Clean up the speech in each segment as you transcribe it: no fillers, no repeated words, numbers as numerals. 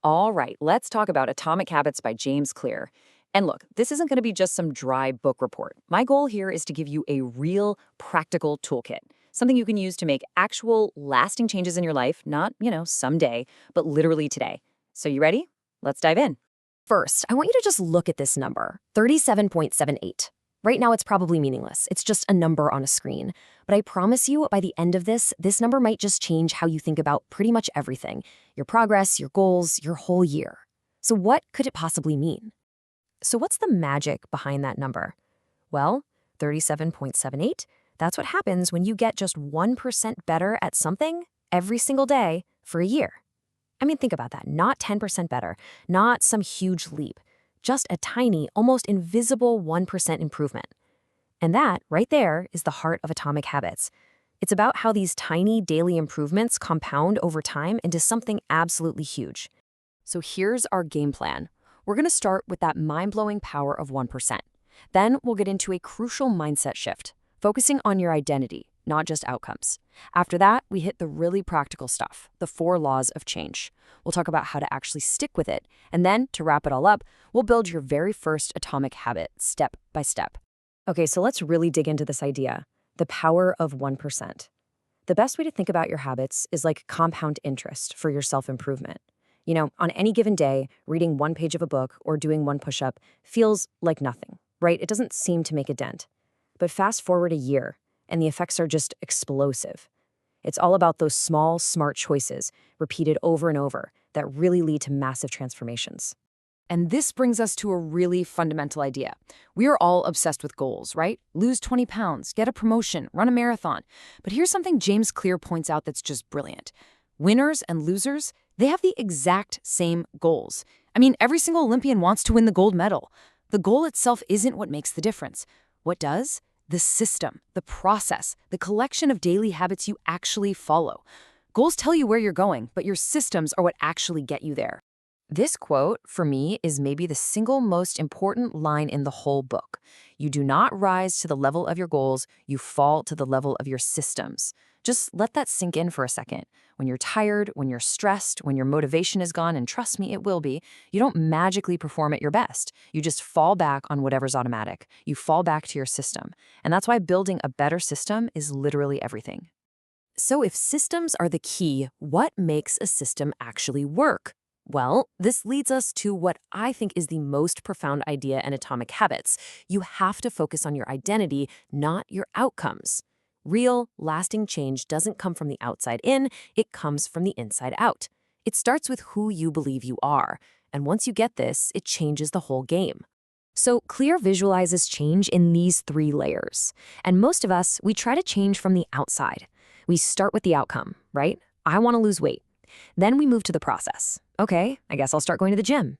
All right, let's talk about Atomic Habits by James Clear. And look, this isn't going to be just some dry book report. My goal here is to give you a real practical toolkit, something you can use to make actual lasting changes in your life, not, someday, but literally today. So you ready? Let's dive in. First, I want you to just look at this number, 37.78. Right now, it's probably meaningless. It's just a number on a screen. But I promise you, by the end of this number might just change how you think about pretty much everything: your progress, your goals, your whole year. So what could it possibly mean? So what's the magic behind that number? Well, 37.78, that's what happens when you get just 1% better at something every single day for a year. I mean, think about that. Not 10% better, not some huge leap, just a tiny, almost invisible 1% improvement. And that, right there, is the heart of Atomic Habits. It's about how these tiny daily improvements compound over time into something absolutely huge. So here's our game plan. We're going to start with that mind-blowing power of 1%. Then we'll get into a crucial mindset shift, focusing on your identity, not just outcomes. After that, we hit the really practical stuff, the 4 laws of change. We'll talk about how to actually stick with it. And then, to wrap it all up, we'll build your very first atomic habit, step by step. Okay, so let's really dig into this idea, the power of 1%. The best way to think about your habits is like compound interest for your self-improvement. On any given day, reading 1 page of a book or doing 1 push-up feels like nothing, right? It doesn't seem to make a dent. But fast forward a year, and the effects are just explosive. It's all about those small, smart choices, repeated over and over, that really lead to massive transformations. And this brings us to a really fundamental idea. We are all obsessed with goals, right? Lose 20 pounds, get a promotion, run a marathon. But here's something James Clear points out that's just brilliant. Winners and losers, they have the exact same goals. I mean, every single Olympian wants to win the gold medal. The goal itself isn't what makes the difference. What does? The system, the process, the collection of daily habits you actually follow. Goals tell you where you're going, but your systems are what actually get you there. This quote, for me, is maybe the single most important line in the whole book. You do not rise to the level of your goals, you fall to the level of your systems. Just let that sink in for a second. When you're tired, when you're stressed, when your motivation is gone, and trust me, it will be, you don't magically perform at your best. You just fall back on whatever's automatic. You fall back to your system. And that's why building a better system is literally everything. So if systems are the key, what makes a system actually work? Well, this leads us to what I think is the most profound idea in Atomic Habits. You have to focus on your identity, not your outcomes. Real, lasting change doesn't come from the outside in, it comes from the inside out. It starts with who you believe you are, and once you get this, it changes the whole game. So Clear visualizes change in these 3 layers. And most of us, we try to change from the outside. We start with the outcome, right? I want to lose weight. Then we move to the process. Okay, I guess I'll start going to the gym.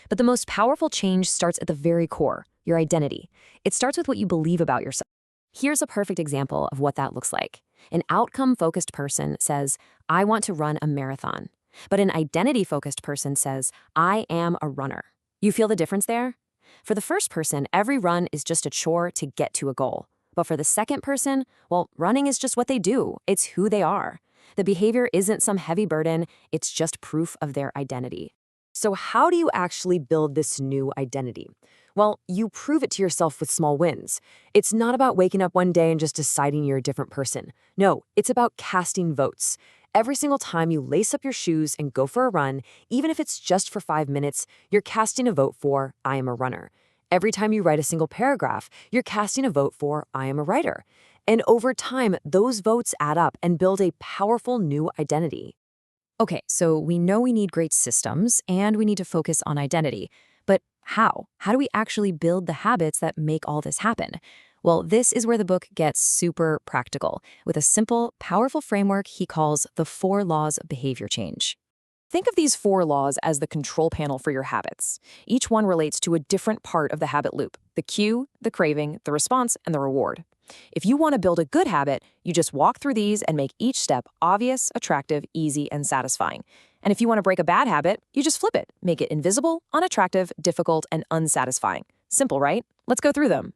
But the most powerful change starts at the very core, your identity. It starts with what you believe about yourself. Here's a perfect example of what that looks like. An outcome-focused person says, I want to run a marathon. But an identity-focused person says, I am a runner. You feel the difference there? For the first person, every run is just a chore to get to a goal. But for the second person, well, running is just what they do. It's who they are. The behavior isn't some heavy burden, it's just proof of their identity. So how do you actually build this new identity? Well, you prove it to yourself with small wins. It's not about waking up one day and just deciding you're a different person. No, it's about casting votes. Every single time you lace up your shoes and go for a run, even if it's just for 5 minutes, you're casting a vote for I am a runner. Every time you write a single paragraph, you're casting a vote for I am a writer. And over time, those votes add up and build a powerful new identity. Okay, so we know we need great systems and we need to focus on identity. But how? How do we actually build the habits that make all this happen? Well, this is where the book gets super practical, with a simple, powerful framework he calls the 4 laws of behavior change. Think of these 4 laws as the control panel for your habits. Each one relates to a different part of the habit loop: the cue, the craving, the response, and the reward. If you want to build a good habit, you just walk through these and make each step obvious, attractive, easy, and satisfying. And if you want to break a bad habit, you just flip it. Make it invisible, unattractive, difficult, and unsatisfying. Simple, right? Let's go through them.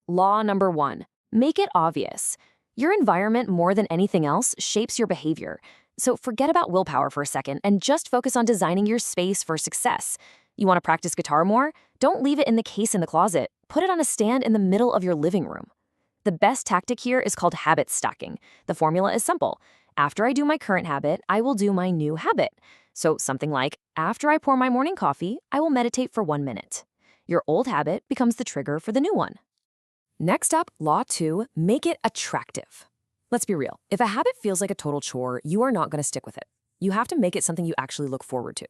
Law number 1. Make it obvious. Your environment, more than anything else, shapes your behavior. So forget about willpower for a second and just focus on designing your space for success. You want to practice guitar more? Don't leave it in the case in the closet. Put it on a stand in the middle of your living room. The best tactic here is called habit stacking. The formula is simple. After I do my current habit, I will do my new habit. So something like, after I pour my morning coffee, I will meditate for 1 minute. Your old habit becomes the trigger for the new one. Next up, Law 2, make it attractive. Let's be real. If a habit feels like a total chore, you are not going to stick with it. You have to make it something you actually look forward to.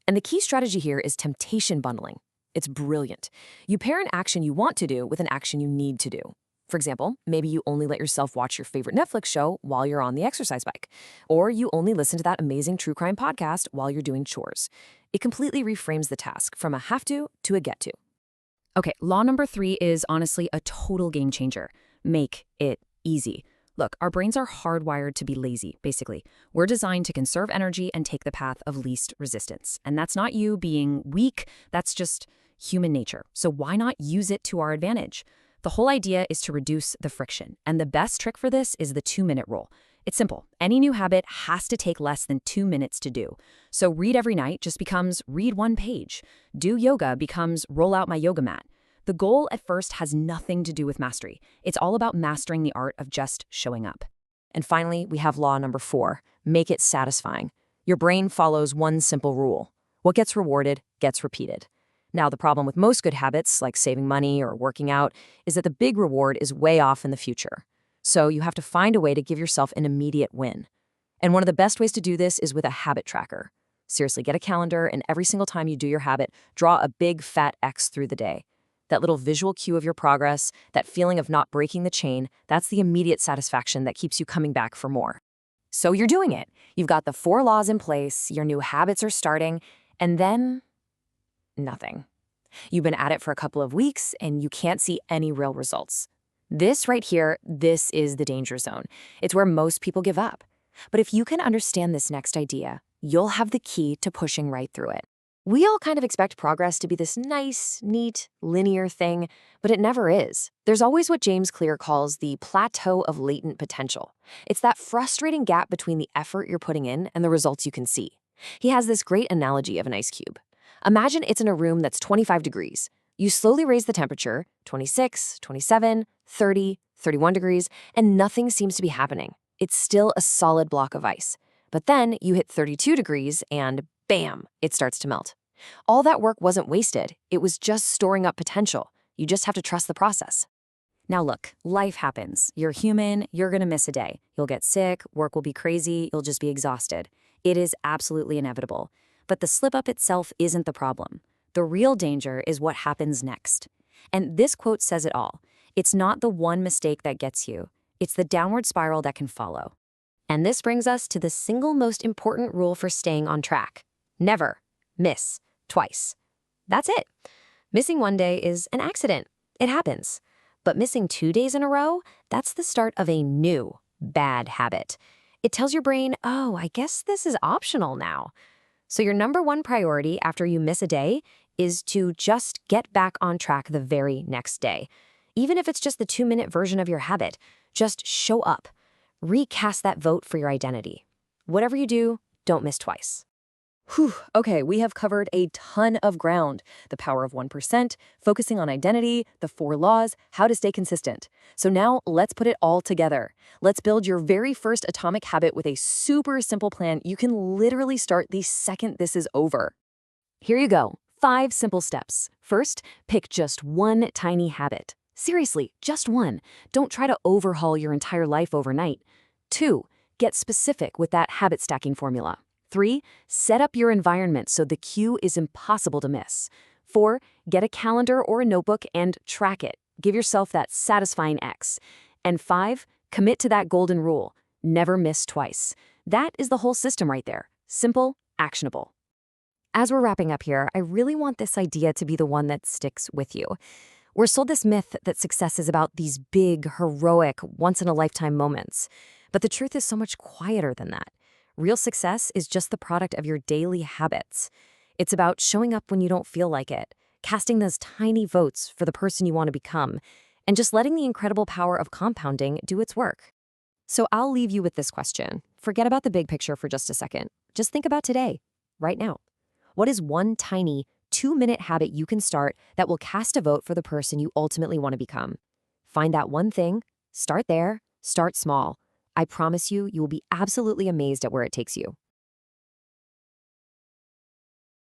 And the key strategy here is temptation bundling. It's brilliant. You pair an action you want to do with an action you need to do. For example, maybe you only let yourself watch your favorite Netflix show while you're on the exercise bike, or you only listen to that amazing true crime podcast while you're doing chores. It completely reframes the task from a have to a get to. Okay, law number 3 is honestly a total game changer. Make it easy. Look, our brains are hardwired to be lazy, basically. We're designed to conserve energy and take the path of least resistance. And that's not you being weak, that's just human nature. So why not use it to our advantage? The whole idea is to reduce the friction. And the best trick for this is the 2-minute rule. It's simple. Any new habit has to take less than 2 minutes to do. So read every night just becomes read 1 page. Do yoga becomes roll out my yoga mat. The goal at first has nothing to do with mastery. It's all about mastering the art of just showing up. And finally, we have law number 4, make it satisfying. Your brain follows one simple rule. What gets rewarded gets repeated. Now, the problem with most good habits, like saving money or working out, is that the big reward is way off in the future. So you have to find a way to give yourself an immediate win. And one of the best ways to do this is with a habit tracker. Seriously, get a calendar, and every single time you do your habit, draw a big fat X through the day. That little visual cue of your progress, that feeling of not breaking the chain, that's the immediate satisfaction that keeps you coming back for more. So you're doing it. You've got the 4 laws in place, your new habits are starting, and then nothing. You've been at it for a couple of weeks, and you can't see any real results. This right here, this is the danger zone. It's where most people give up. But if you can understand this next idea, you'll have the key to pushing right through it. We all kind of expect progress to be this nice, neat, linear thing, but it never is. There's always what James Clear calls the plateau of latent potential. It's that frustrating gap between the effort you're putting in and the results you can see. He has this great analogy of an ice cube. Imagine it's in a room that's 25 degrees. You slowly raise the temperature, 26, 27, 30, 31 degrees, and nothing seems to be happening. It's still a solid block of ice. But then you hit 32 degrees and bam, it starts to melt. All that work wasn't wasted. It was just storing up potential. You just have to trust the process. Now look, life happens. You're human, you're gonna miss a day. You'll get sick, work will be crazy, you'll just be exhausted. It is absolutely inevitable. But the slip-up itself isn't the problem. The real danger is what happens next. And this quote says it all. It's not the one mistake that gets you. It's the downward spiral that can follow. And this brings us to the single most important rule for staying on track. Never miss twice. That's it. Missing one day is an accident. It happens. But missing 2 days in a row, that's the start of a new bad habit. It tells your brain, oh, I guess this is optional now. So your number 1 priority after you miss a day is to just get back on track the very next day. Even if it's just the 2-minute version of your habit, just show up. Recast that vote for your identity. Whatever you do, don't miss twice. Whew, okay, we have covered a ton of ground. The power of 1%, focusing on identity, the 4 laws, how to stay consistent. So now let's put it all together. Let's build your very first atomic habit with a super simple plan you can literally start the second this is over. Here you go, 5 simple steps. First, pick just 1 tiny habit. Seriously, just 1. Don't try to overhaul your entire life overnight. 2, get specific with that habit stacking formula. 3, set up your environment so the cue is impossible to miss. 4, get a calendar or a notebook and track it. Give yourself that satisfying X. And 5, commit to that golden rule. Never miss twice. That is the whole system right there. Simple, actionable. As we're wrapping up here, I really want this idea to be the one that sticks with you. We're sold this myth that success is about these big, heroic, once-in-a-lifetime moments. But the truth is so much quieter than that. Real success is just the product of your daily habits. It's about showing up when you don't feel like it, casting those tiny votes for the person you want to become, and just letting the incredible power of compounding do its work. So I'll leave you with this question. Forget about the big picture for just a second. Just think about today, right now. What is one tiny 2-minute habit you can start that will cast a vote for the person you ultimately want to become? Find that one thing, start there, start small. I promise you, you will be absolutely amazed at where it takes you.